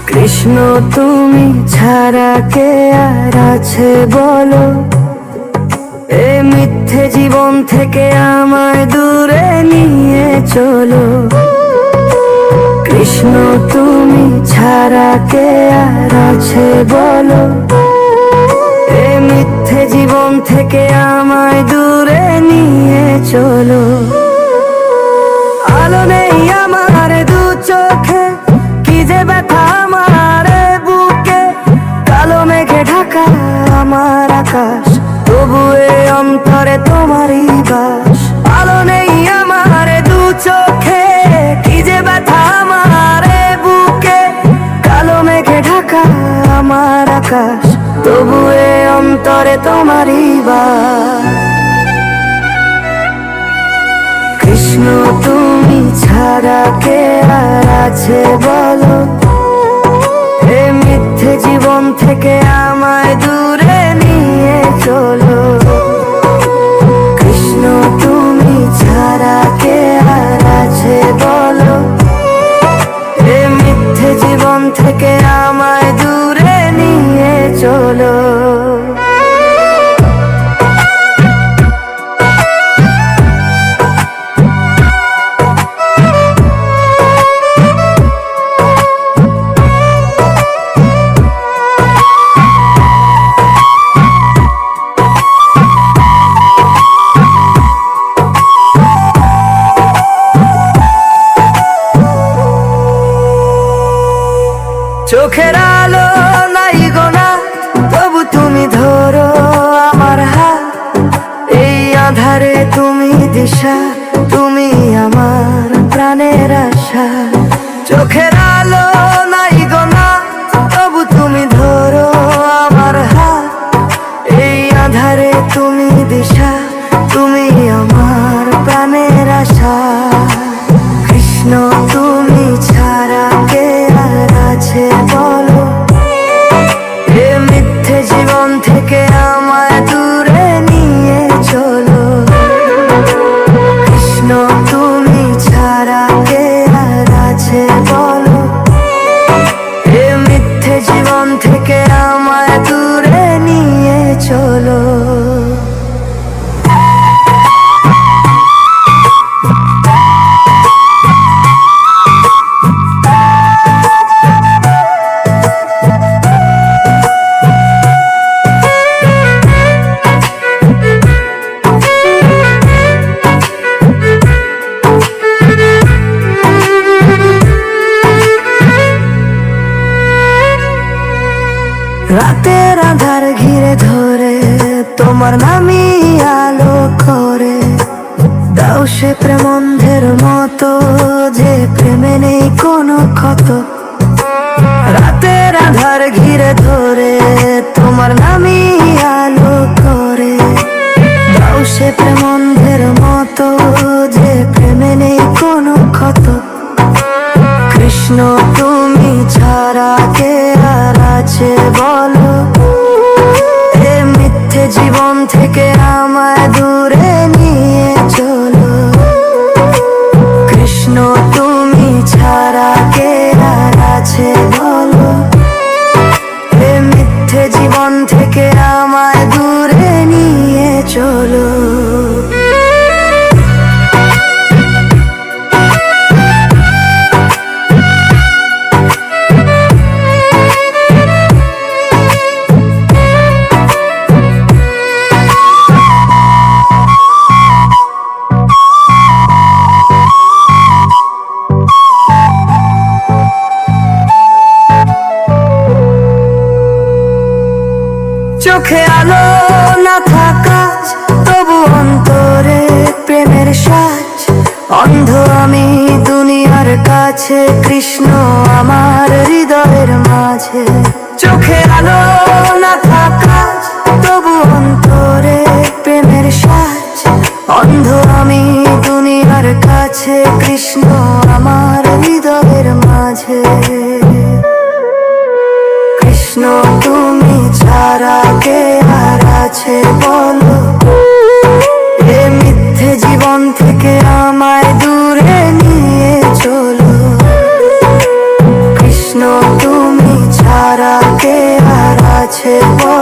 কৃষ্ণ তুমি ছাড়া কে আর আছে বলো, এ মিথ্যে জীবন থেকে আমায় দূরে নিয়ে চলো। কৃষ্ণ তুমি ছাড়া কে আর আছে বলো, এ মিথ্যে জীবন থেকে আমায় দূরে নিয়ে চলো। আলো নেই আমার দু চোখে, কি যে ব্যথা আমার বুকে, কালো মেঘে ঢাকা আমার আকাশ, তবু এ অন্তরে তোমারই বাস। আলো নেই আমার দু চোখে, কি যে ব্যথা আমার বুকে, কালো মেঘে ঢাকা আমার আকাশ, তবু এ অন্তরে তোমারই বাস। কৃষ্ণ তুমি ছাড়া কে আর আছে বলো, এ মিথ্যে জীবন থেকে আমায় দূরে নিয়ে চলো। কৃষ্ণ তুমি ছাড়া কে আর আছে বলো, এ মিথ্যে জীবন থেকে আমায় দূরে নিয়ে চলো। চোখের আলো নাই গোনা, তবু তুমি ধরো আমার হাত, এই আঁধারে তুমি দিশা, তুমি আমার প্রাণের আশা। চোখের আলো নাই গোনা, তবু তুমি ধরো আমার হাত, এই আঁধারে তুমি দিশা, তুমি আমার প্রাণের আশা। কৃষ্ণ তুমি ছাড়া কে আর আছে বলো, এ মিথ্যে জীবন থেকে আমায় দূরে নিয়ে চলো। কৃষ্ণ তুমি ছাড়া কে আর আছে বলো, এ মিথ্যে জীবন থেকে আমায় দূরে নিয়ে চলো। রাতের আধার ঘিরে ধরে তোমার নামই আলো করে দাও সে প্রেম অন্ধের মতো, যে প্রেমে নেই কোনো ক্ষত। রাতের আধার ঘিরে ধরে তোমার নামই আলো করে দাও সে প্রেম অন্ধের মতো, যে প্রেমে নেই কোনো ক্ষত। কৃষ্ণ তুমি ছাড়া কে আর আছে বলো, এ মিথ্যে জীবন থেকে আমায় দূরে নিয়ে চলো। কৃষ্ণ তুমি ছাড়া কে আর আছে বলো, এ মিথ্যে জীবন থেকে আমায় দূরে নিয়ে চলো। চোখে আলো না থাকা, তবু অন্তরে প্রেমের সাজ। অন্ধ আমি দুনিয়ার কাছে কৃষ্ণ আমার হৃদয়ের মাঝে। চোখে আলো না থাকা তবু অন্তরে প্রেমের সাজ। অন্ধ আমি দুনিয়ার কাছে কৃষ্ণ আমার হৃদয়ের মাঝে। কৃষ্ণ তুমি ছাড়া কে আর আছে বলো, এ মিথ্যে জীবন থেকে আমায় দূরে নিয়ে চলো। কৃষ্ণ তুমি ছাড়া কে আর আছে বলো।